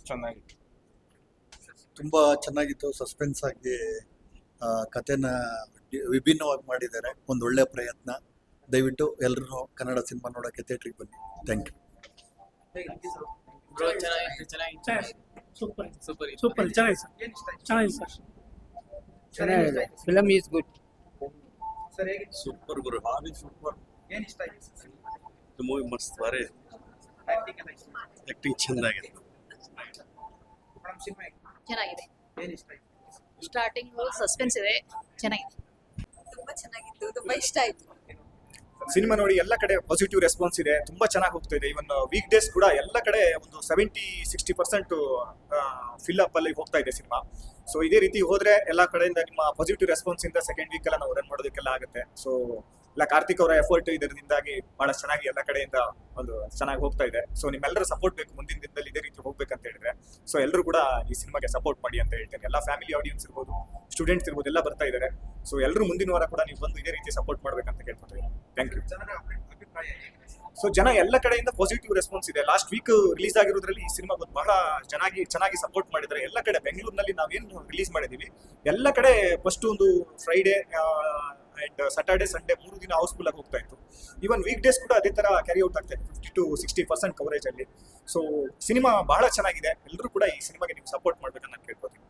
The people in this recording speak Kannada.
ಚೆನ್ನಾಗಿತ್ತು. ತುಂಬಾ ಚೆನ್ನಾಗಿತ್ತು. ಸಸ್ಪೆನ್ಸ್ ಆಗಿ ಕಥೆನ ವಿಭಿನ್ನವಾಗಿ ಮಾಡಿದ್ದಾರೆ. ಒಂದು ಒಳ್ಳೆ ಪ್ರಯತ್ನ. ದಯವಿಟ್ಟು ಎಲ್ಲರೂ ಕನ್ನಡ ಸಿನಿಮಾ ನೋಡೋಕ್ಕೆ ಥಿಯೇಟ್ರಿಗೆ ಬನ್ನಿ. Thank you. ಸೂಪರ್ ಚೆನ್ನಾಗಿದೆ ಚೆನ್ನಾಗಿದೆ. Film is good. Super Guru. Super. Movie ಮಸ್ತ್ ಬಾರಿ. ಆಕ್ಟಿಂಗ್ ಚೆನ್ನಾಗಿದೆ. ಚೆನ್ನಾಗಿದೆ. ಸ್ಟಾರ್ಟಿಂಗ್ ಸಸ್ಪೆನ್ಸ್ ಇದೆ, ಚೆನ್ನಾಗಿದೆ. ತುಂಬಾ ಚೆನ್ನಾಗಿತ್ತು, ತುಂಬಾ ಇಷ್ಟ ಆಯ್ತು. ಸಿನಿಮಾ ನೋಡಿ ಎಲ್ಲ ಕಡೆ ಪಾಸಿಟಿವ್ ರೆಸ್ಪಾನ್ಸ್ ಇದೆ. ತುಂಬಾ ಚೆನ್ನಾಗಿ ಹೋಗ್ತಾ ಇದೆ. ಇವನ್ ವೀಕ್ ಡೇಸ್ ಕೂಡ ಎಲ್ಲ ಕಡೆ ಒಂದು 70-60% ಫಿಲ್ ಅಪ್ ಅಲ್ಲಿ ಹೋಗ್ತಾ ಇದೆ ಸಿನಿಮಾ. ಸೊ ಇದೇ ರೀತಿ ಹೋದ್ರೆ ಎಲ್ಲ ಕಡೆಯಿಂದ ನಿಮ್ಮ ಪಾಸಿಟಿವ್ ರೆಸ್ಪಾನ್ಸ್ ಇಂದ ಸೆಕೆಂಡ್ ವೀಕ್ ಎಲ್ಲ ನಾವು ರನ್ ಮಾಡೋದಕ್ಕೆಲ್ಲ ಆಗುತ್ತೆ. ಸೊ ಇಲ್ಲ ಕಾರ್ತಿಕ್ ಅವರ ಎಫರ್ಟ್ ಇದರಿಂದಾಗಿ ಬಹಳ ಚೆನ್ನಾಗಿ ಎಲ್ಲ ಕಡೆಯಿಂದ ಒಂದು ಚೆನ್ನಾಗಿ ಹೋಗ್ತಾ ಇದೆ. ಸೊ ನಿಮ್ಮೆಲ್ಲರ ಸಪೋರ್ಟ್ ಬೇಕು. ಮುಂದಿನ ದಿನದಲ್ಲಿ ಇದೇ ರೀತಿ ಹೋಗ್ಬೇಕಂತ ಹೇಳಿದ್ರೆ ಸೊ ಎಲ್ಲರೂ ಕೂಡ ಈ ಸಿನಿಮಾಗೆ ಸಪೋರ್ಟ್ ಮಾಡಿ ಅಂತ ಹೇಳ್ತೇನೆ. ಎಲ್ಲ ಫ್ಯಾಮಿಲಿ ಆಡಿಯನ್ಸ್ ಇರ್ಬೋದು, ಸ್ಟೂಡೆಂಟ್ಸ್ ಇರ್ಬೋದು, ಎಲ್ಲ ಬರ್ತಾ ಇದ್ದಾರೆ. ಸೊ ಎಲ್ಲರೂ ಮುಂದಿನ ವಾರ ಕೂಡ ನೀವು ಬಂದು ಇದೇ ರೀತಿ ಸಪೋರ್ಟ್ ಮಾಡ್ಬೇಕಂತ ಕೇಳ್ಕೊತೀವಿ. Thank you. ಸೊ ಜನ ಎಲ್ಲ ಕಡೆಯಿಂದ ಪಾಸಿಟಿವ್ ರೆಸ್ಪಾನ್ಸ್ ಇದೆ. ಲಾಸ್ಟ್ ವೀಕ್ ರಿಲೀಸ್ ಆಗಿರೋದ್ರಲ್ಲಿ ಈ ಸಿನಿಮಾ ಬಹಳ ಚೆನ್ನಾಗಿ ಸಪೋರ್ಟ್ ಮಾಡಿದ್ದಾರೆ. ಎಲ್ಲ ಕಡೆ ಬೆಂಗಳೂರಿನಲ್ಲಿ ನಾವೇನು ರಿಲೀಸ್ ಮಾಡಿದೀವಿ ಎಲ್ಲ ಕಡೆ ಫಸ್ಟ್ ಒಂದು ಫ್ರೈಡೇ ಅಂಡ್ ಸ್ಯಾಟರ್ಡೆ ಸಂಡೇ 3 ದಿನ ಹೌಸ್ಫುಲ್ ಆಗಿ ಹೋಗ್ತಾ ಇತ್ತು. ಈವನ್ ವೀಕ್ ಡೇಸ್ ಕೂಡ ಅದೇ ತರ ಕ್ಯಾರಿ ಔಟ್ ಆಗ್ತಾ ಇದೆ 50-60% ಕವರೇಜ್ ಅಲ್ಲಿ. ಸೊ ಸಿನಿಮಾ ಬಹಳ ಚೆನ್ನಾಗಿದೆ. ಎಲ್ಲರೂ ಕೂಡ ಈ ಸಿನಿಮಾಗೆ ನೀವು ಸಪೋರ್ಟ್ ಮಾಡ್ಬೇಕನ್ನ ಕೇಳ್ಕೊತೀನಿ.